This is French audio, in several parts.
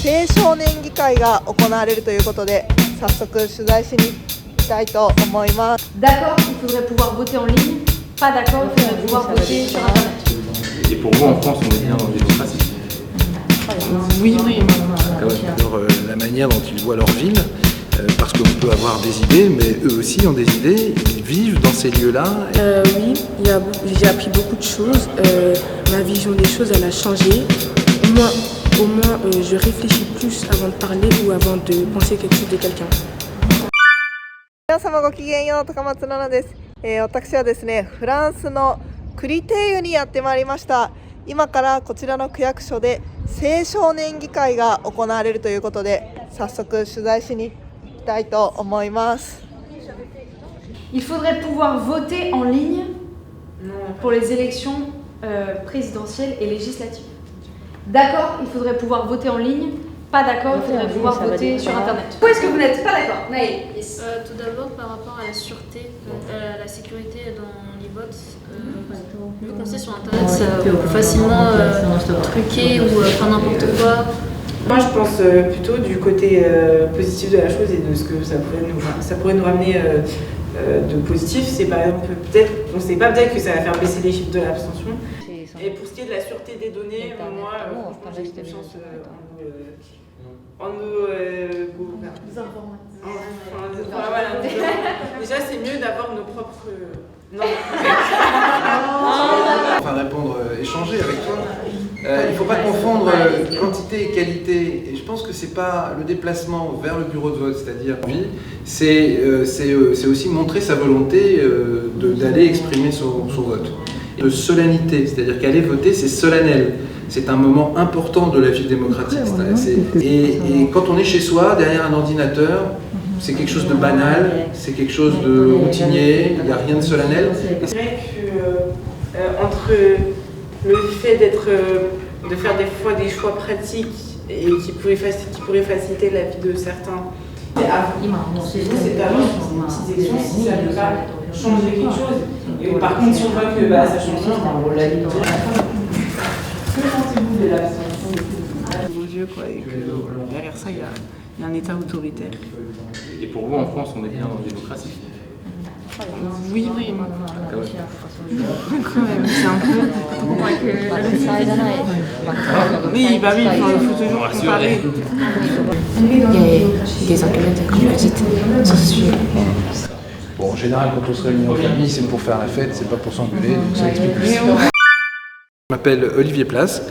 青少年議会が行われるということで、早速取材しに行きたいと思います。D'accord, il faudrait pouvoir voter en ligne. Pas d'accord, il faudrait pouvoir voter sur Internet. Et pour vous, en France, on est bien en démocratie? Oui. Alors, la manière dont ils voient leur ville, parce qu'on peut avoir des idées, mais eux aussi ont des idées, ils vivent dans ces lieux-là. Oui, j'ai appris beaucoup de choses. Ma vision des choses, elle a changé. Au moins, je réfléchis plus avant de parler ou avant de penser quelque chose de quelqu'un. 皆様ごきげんよう、高松菜奈です。私はですね、フランスのクリテーユにやってまいりました。今からこちらの区役所で青少年議会が行われるということで、早速取材しに行きたいと思います。Il faudrait pouvoir voter en ligne pour les élections présidentielles et législatives. D'accord, il faudrait pouvoir voter en ligne. Pas d'accord, il faudrait pouvoir voter sur Internet. Pourquoi est-ce que vous n'êtes pas d'accord, Naï? Tout d'abord, par rapport à la sûreté, à la sécurité dans les votes, vu qu'on sait sur Internet, ça peut facilement truquer ou faire n'importe quoi. Moi, je pense plutôt du côté positif de la chose et de ce que ça pourrait nous ramener de positif. C'est par exemple peut-être, on ne sait pas, peut-être que ça va faire baisser les chiffres de l'abstention. Et pour ce qui est de la sûreté des données, moi, j'ai confiance en nos gouvernants. Voilà. Déjà, c'est mieux d'avoir nos propres... Non. Enfin, répondre, échanger avec toi. Il ne faut pas confondre quantité et qualité. Et je pense que c'est pas le déplacement vers le bureau de vote, c'est-à-dire c'est aussi montrer sa volonté d'aller exprimer son vote. De solennité, c'est-à-dire qu'aller voter, c'est solennel. C'est un moment important de la vie démocratique. Et quand on est chez soi, derrière un ordinateur, c'est quelque chose de banal, c'est quelque chose de routinier, il n'y a rien de solennel. C'est vrai que entre le fait de faire des fois des choix pratiques et qui pourraient faciliter la vie de certains, c'est avant, c'est des petites actions, si ça ne peut pas changer quelque chose. Et par contre, si on voit que ça change rien, que pensez-vous de l'abstention de vos yeux, quoi, et que derrière ça, il y a un État autoritaire? Et pour vous, en France, on est bien en démocratie? Oui. Quand même, c'est un peu... Oui, il faut toujours comparer. Il y a des enquêtes comme vous dites sur ce sujet. Bon, en général, quand on se réunit en famille, c'est pour faire la fête, c'est pas pour s'engueuler, donc ça explique aussi. Je m'appelle Olivier Place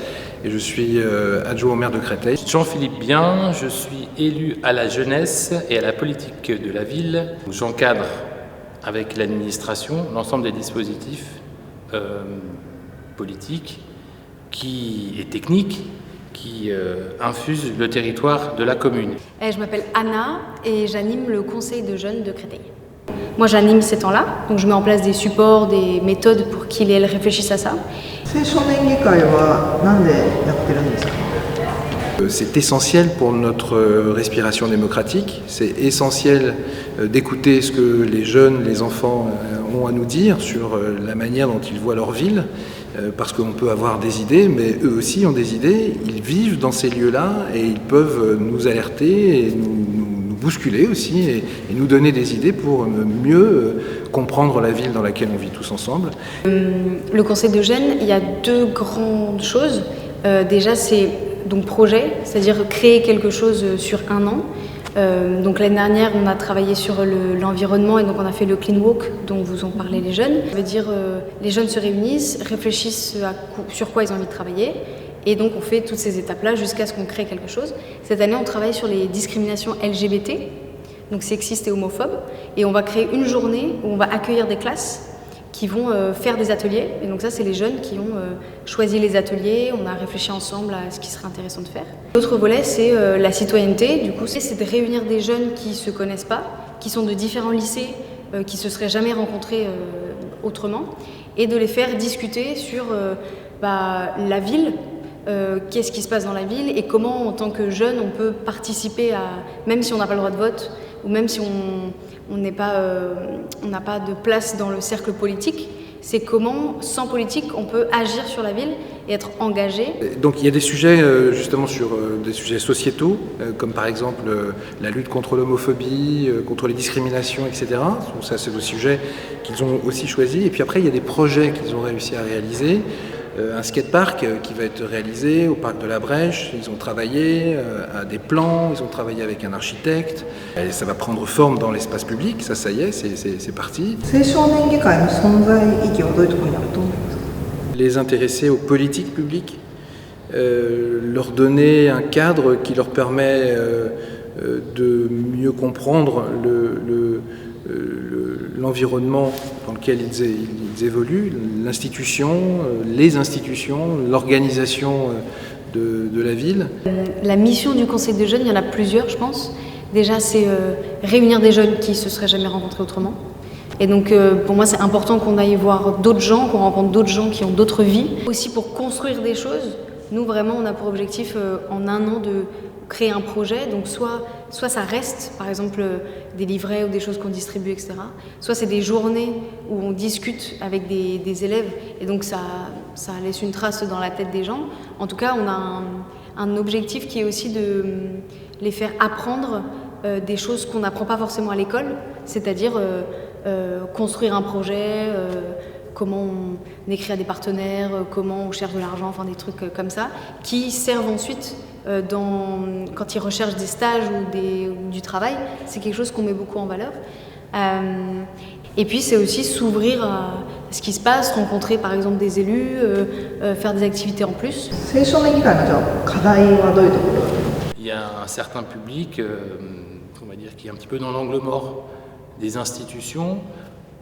et je suis adjoint au maire de Créteil. Jean-Philippe Bien, je suis élu à la jeunesse et à la politique de la ville. J'encadre avec l'administration l'ensemble des dispositifs politiques et techniques qui infusent le territoire de la commune. Je m'appelle Anna et j'anime le conseil de jeunes de Créteil. Moi j'anime ces temps-là, donc je mets en place des supports, des méthodes pour qu'ils et elles réfléchissent à ça. C'est essentiel pour notre respiration démocratique, c'est essentiel d'écouter ce que les jeunes, les enfants ont à nous dire sur la manière dont ils voient leur ville, parce qu'on peut avoir des idées, mais eux aussi ont des idées, ils vivent dans ces lieux-là et ils peuvent nous alerter et nous bousculer aussi et nous donner des idées pour mieux comprendre la ville dans laquelle on vit tous ensemble. Le conseil de jeunes, il y a deux grandes choses. Déjà c'est donc projet, c'est-à-dire créer quelque chose sur un an. Donc l'année dernière, on a travaillé sur l'environnement et donc on a fait le Clean Walk dont vous ont parlé les jeunes. Ça veut dire les jeunes se réunissent, réfléchissent sur quoi ils ont envie de travailler et donc on fait toutes ces étapes-là jusqu'à ce qu'on crée quelque chose. Cette année, on travaille sur les discriminations LGBT, donc sexistes et homophobes, et on va créer une journée où on va accueillir des classes qui vont faire des ateliers. Et donc ça, c'est les jeunes qui ont choisi les ateliers. On a réfléchi ensemble à ce qui serait intéressant de faire. L'autre volet, c'est la citoyenneté. Du coup, c'est de réunir des jeunes qui ne se connaissent pas, qui sont de différents lycées, qui ne se seraient jamais rencontrés autrement, et de les faire discuter sur la ville, qu'est-ce qui se passe dans la ville et comment, en tant que jeune, on peut participer à, même si on n'a pas le droit de vote, ou même si on n'a pas de place dans le cercle politique, c'est comment, sans politique, on peut agir sur la ville et être engagé. Donc il y a des sujets justement sur des sujets sociétaux, comme par exemple la lutte contre l'homophobie, contre les discriminations, etc. Donc ça c'est des sujets qu'ils ont aussi choisis. Et puis après il y a des projets qu'ils ont réussi à réaliser. Un skatepark qui va être réalisé au parc de la Brèche. Ils ont travaillé à des plans, ils ont travaillé avec un architecte. Et ça va prendre forme dans l'espace public, ça y est, c'est parti. Les intéresser aux politiques publiques, leur donner un cadre qui leur permet de mieux comprendre l'environnement dans lequel ils évoluent, l'institution, les institutions, l'organisation de la ville. La mission du Conseil de jeunes, il y en a plusieurs, je pense. Déjà, c'est réunir des jeunes qui ne se seraient jamais rencontrés autrement. Et donc, pour moi, c'est important qu'on aille voir d'autres gens, qu'on rencontre d'autres gens qui ont d'autres vies. Aussi, pour construire des choses, nous, vraiment, on a pour objectif, en un an, de créer un projet. Donc, soit ça reste, par exemple, des livrets ou des choses qu'on distribue, etc. Soit c'est des journées où on discute avec des élèves. Et donc, ça laisse une trace dans la tête des gens. En tout cas, on a un objectif qui est aussi de les faire apprendre des choses qu'on n'apprend pas forcément à l'école. C'est-à-dire construire un projet, comment on écrit à des partenaires, comment on cherche de l'argent, enfin des trucs comme ça, qui servent ensuite quand ils recherchent des stages ou du travail. C'est quelque chose qu'on met beaucoup en valeur. Et puis c'est aussi s'ouvrir à ce qui se passe, rencontrer par exemple des élus, faire des activités en plus. Il y a un certain public, on va dire, qui est un petit peu dans l'angle mort des institutions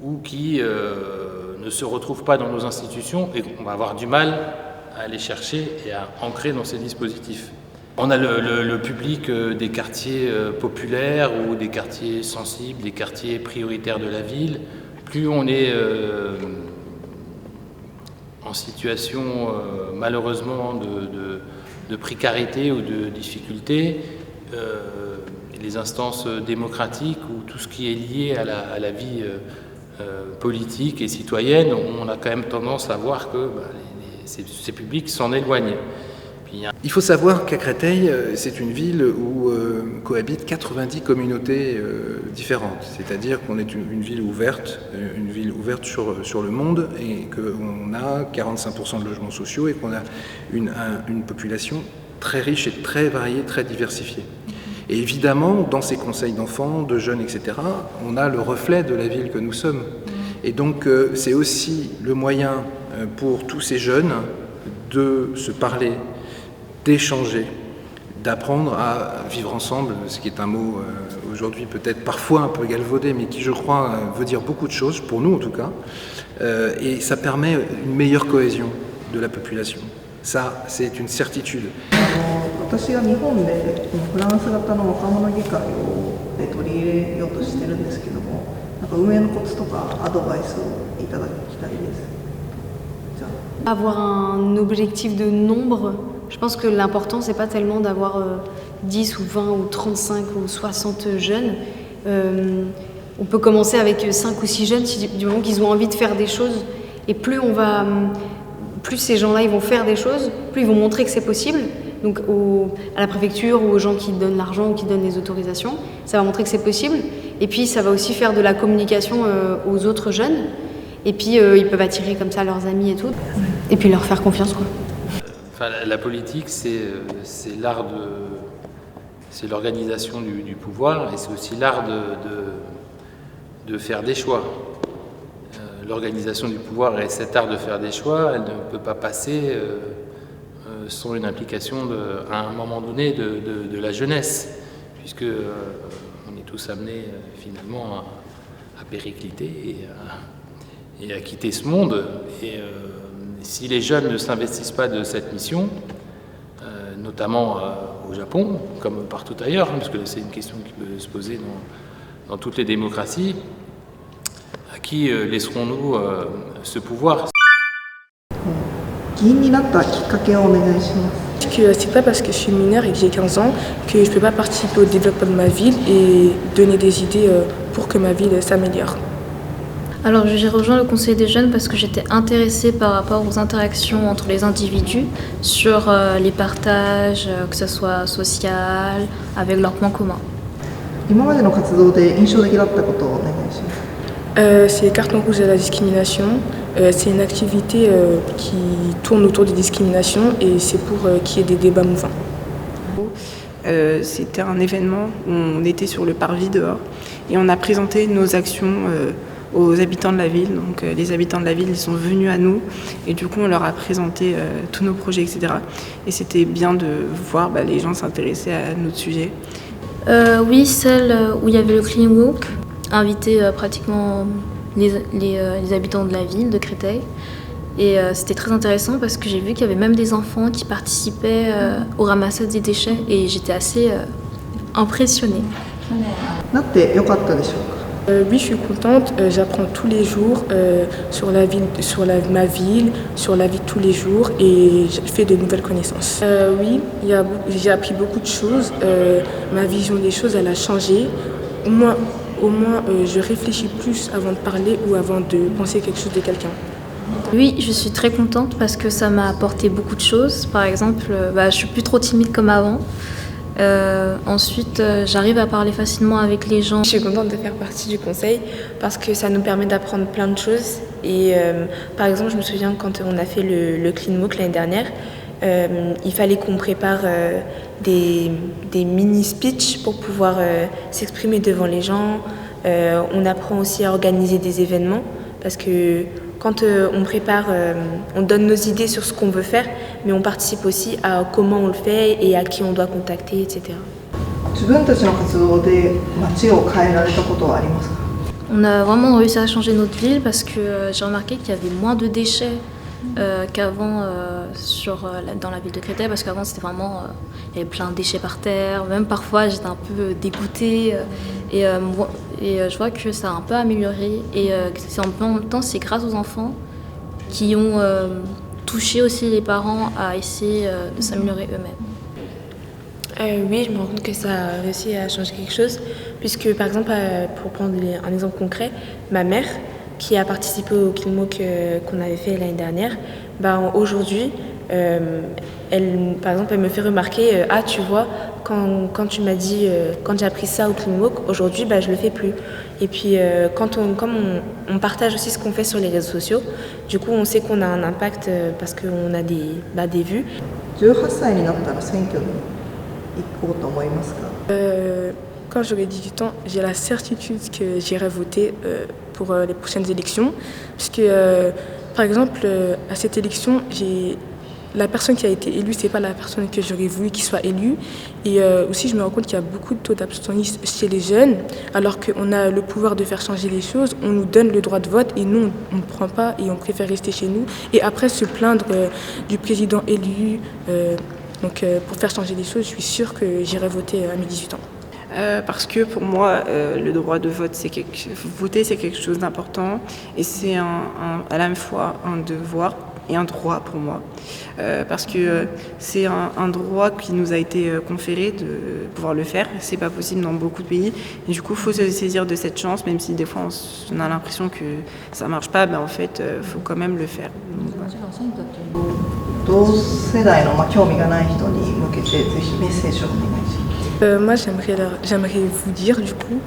ou qui ne se retrouvent pas dans nos institutions et qu'on va avoir du mal à aller chercher et à ancrer dans ces dispositifs. On a le public des quartiers populaires ou des quartiers sensibles, des quartiers prioritaires de la ville. Plus on est en situation malheureusement de précarité ou de difficulté, les instances démocratiques ou tout ce qui est lié à la vie politique et citoyenne, on a quand même tendance à voir que ces publics s'en éloignent. Il faut savoir qu'à Créteil, c'est une ville où cohabitent 90 communautés différentes. C'est-à-dire qu'on est une ville ouverte sur le monde et qu'on a 45% de logements sociaux et qu'on a une population très riche et très variée, très diversifiée. Et évidemment, dans ces conseils d'enfants, de jeunes, etc., on a le reflet de la ville que nous sommes. Et donc, c'est aussi le moyen pour tous ces jeunes de se parler, d'échanger, d'apprendre à vivre ensemble, ce qui est un mot aujourd'hui peut-être parfois un peu galvaudé, mais qui, je crois, veut dire beaucoup de choses, pour nous en tout cas. Et ça permet une meilleure cohésion de la population. Ça, c'est une certitude. Avoir un objectif de nombre, je pense que l'important, c'est pas tellement d'avoir 10 ou 20 ou 35 ou 60 jeunes. On peut commencer avec 5 ou 6 jeunes du moment qu'ils ont envie de faire des choses. Et plus ces gens-là ils vont faire des choses, plus ils vont montrer que c'est possible. Donc à la préfecture ou aux gens qui donnent l'argent ou qui donnent les autorisations, ça va montrer que c'est possible. Et puis ça va aussi faire de la communication aux autres jeunes. Et puis ils peuvent attirer comme ça leurs amis et tout. Et puis leur faire confiance, quoi. Enfin, la politique, c'est l'art c'est l'organisation du pouvoir et c'est aussi l'art de faire des choix. L'organisation du pouvoir et cet art de faire des choix, elle ne peut pas passer sans une implication à un moment donné de la jeunesse, puisque on est tous amenés finalement à péricliter et à quitter ce monde. Et si les jeunes ne s'investissent pas de cette mission, notamment au Japon, comme partout ailleurs, parce que c'est une question qui peut se poser dans toutes les démocraties, à qui laisserons-nous ce pouvoir? C'est pas parce que je suis mineure et que j'ai 15 ans que je peux pas participer au développement de ma ville et donner des idées pour que ma ville s'améliore. Alors j'ai rejoint le conseil des jeunes parce que j'étais intéressée par rapport aux interactions entre les individus sur les partages, que ce soit social, avec leurs points communs. 今までの活動で印象的だったことをお願いします。C'est Carton Rouge à la discrimination. C'est une activité qui tourne autour des discriminations et c'est pour qu'il y ait des débats mouvants. C'était un événement où on était sur le parvis dehors et on a présenté nos actions aux habitants de la ville. Donc les habitants de la ville ils sont venus à nous et du coup on leur a présenté tous nos projets, etc. Et c'était bien de voir les gens s'intéresser à notre sujet. Oui, celle où il y avait le Clean Walk, invité pratiquement les habitants de la ville de Créteil. Et c'était très intéressant parce que j'ai vu qu'il y avait même des enfants qui participaient au ramassage des déchets et j'étais assez impressionnée. なってよかったでしょうか。Oui, je suis contente. J'apprends tous les jours sur la ville, ma ville, sur la vie de tous les jours et je fais de nouvelles connaissances. Oui, j'ai appris beaucoup de choses. Ma vision des choses, elle a changé. Au moins, je réfléchis plus avant de parler ou avant de penser quelque chose de quelqu'un. Oui, je suis très contente parce que ça m'a apporté beaucoup de choses. Par exemple, je suis plus trop timide comme avant. Ensuite, j'arrive à parler facilement avec les gens. Je suis contente de faire partie du conseil parce que ça nous permet d'apprendre plein de choses. Et par exemple, je me souviens quand on a fait le Clean Walk l'année dernière, il fallait qu'on prépare des mini-speeches pour pouvoir s'exprimer devant les gens. On apprend aussi à organiser des événements parce que quand on prépare, on donne nos idées sur ce qu'on veut faire, mais on participe aussi à comment on le fait et à qui on doit contacter, etc. 自分たちの活動で街を変えられたことはありますか？ On a vraiment réussi à changer notre ville parce que j'ai remarqué qu'il y avait moins de déchets qu'avant dans la ville de Créteil parce qu'avant c'était vraiment il y avait plein de déchets par terre, même parfois j'étais un peu dégoûtée et je vois que ça a un peu amélioré et en même temps c'est grâce aux enfants qui ont touché aussi les parents à essayer de s'améliorer eux-mêmes. Oui, je me rends compte que ça a réussi à changer quelque chose, puisque par exemple, pour prendre un exemple concret, ma mère, qui a participé au Clean Walk qu'on avait fait l'année dernière, aujourd'hui, par exemple, elle me fait remarquer, tu vois, quand tu m'as dit, quand j'ai appris ça au Clean Walk, aujourd'hui, je le fais plus. Et puis, comme on partage aussi ce qu'on fait sur les réseaux sociaux, du coup, on sait qu'on a un impact parce qu'on a des vues. 18歳になったら選挙に行こうと思いますか？ Quand j'aurai 18 ans, j'ai la certitude que j'irai voter pour les prochaines élections. Puisque, par exemple, à cette élection, la personne qui a été élue, c'est pas la personne que j'aurais voulu qu'il soit élue. Et aussi, je me rends compte qu'il y a beaucoup de taux d'abstention chez les jeunes, alors qu'on a le pouvoir de faire changer les choses. On nous donne le droit de vote et nous, on ne prend pas et on préfère rester chez nous. Et après, se plaindre du président élu. Donc, pour faire changer les choses, je suis sûre que j'irai voter à mes 18 ans. Parce que pour moi, le droit de vote, voter, c'est quelque chose d'important et c'est à la même fois un devoir et un droit pour moi. Parce que c'est un droit qui nous a été conféré de pouvoir le faire. C'est pas possible dans beaucoup de pays. Et du coup, il faut se saisir de cette chance, même si des fois on a l'impression que ça marche pas, en fait, faut quand même le faire. Donc, voilà. 同世代の興味がない人に向けてぜひメッセージをお願いします。 Moi, j'aimerais vous dire, du coup,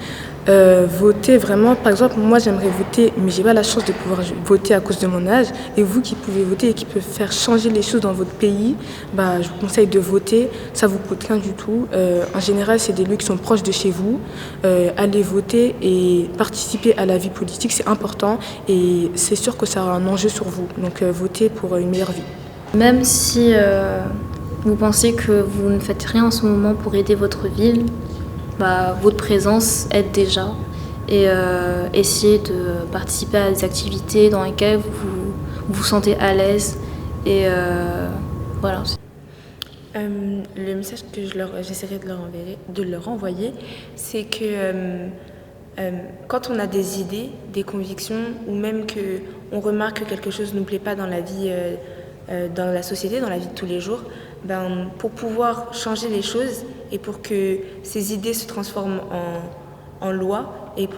voter vraiment. Par exemple, moi, j'aimerais voter, mais j'ai pas la chance de pouvoir voter à cause de mon âge. Et vous qui pouvez voter et qui pouvez faire changer les choses dans votre pays, je vous conseille de voter. Ça vous coûte rien du tout. En général, c'est des lieux qui sont proches de chez vous. Allez voter et participer à la vie politique, c'est important. Et c'est sûr que ça aura un enjeu sur vous. Donc, votez pour une meilleure vie. Même si vous pensez que vous ne faites rien en ce moment pour aider votre ville, votre présence aide déjà. Et essayez de participer à des activités dans lesquelles vous vous sentez à l'aise. Et voilà. Le message que j'essaierai de leur envoyer, c'est que quand on a des idées, des convictions, ou même qu'on remarque que quelque chose ne nous plaît pas dans la vie, dans la société, dans la vie de tous les jours, pour pouvoir changer les choses et pour que ces idées se transforment en loi et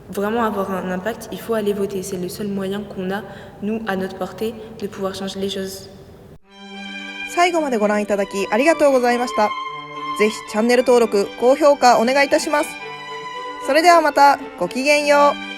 vraiment avoir un impact, il faut aller voter. C'est le seul moyen qu'on a, nous, à notre portée, de pouvoir changer les choses. 最後までご覧いただきありがとうございました。ぜひチャンネル登録、高評価お願いいたします。それではまたごきげんよう。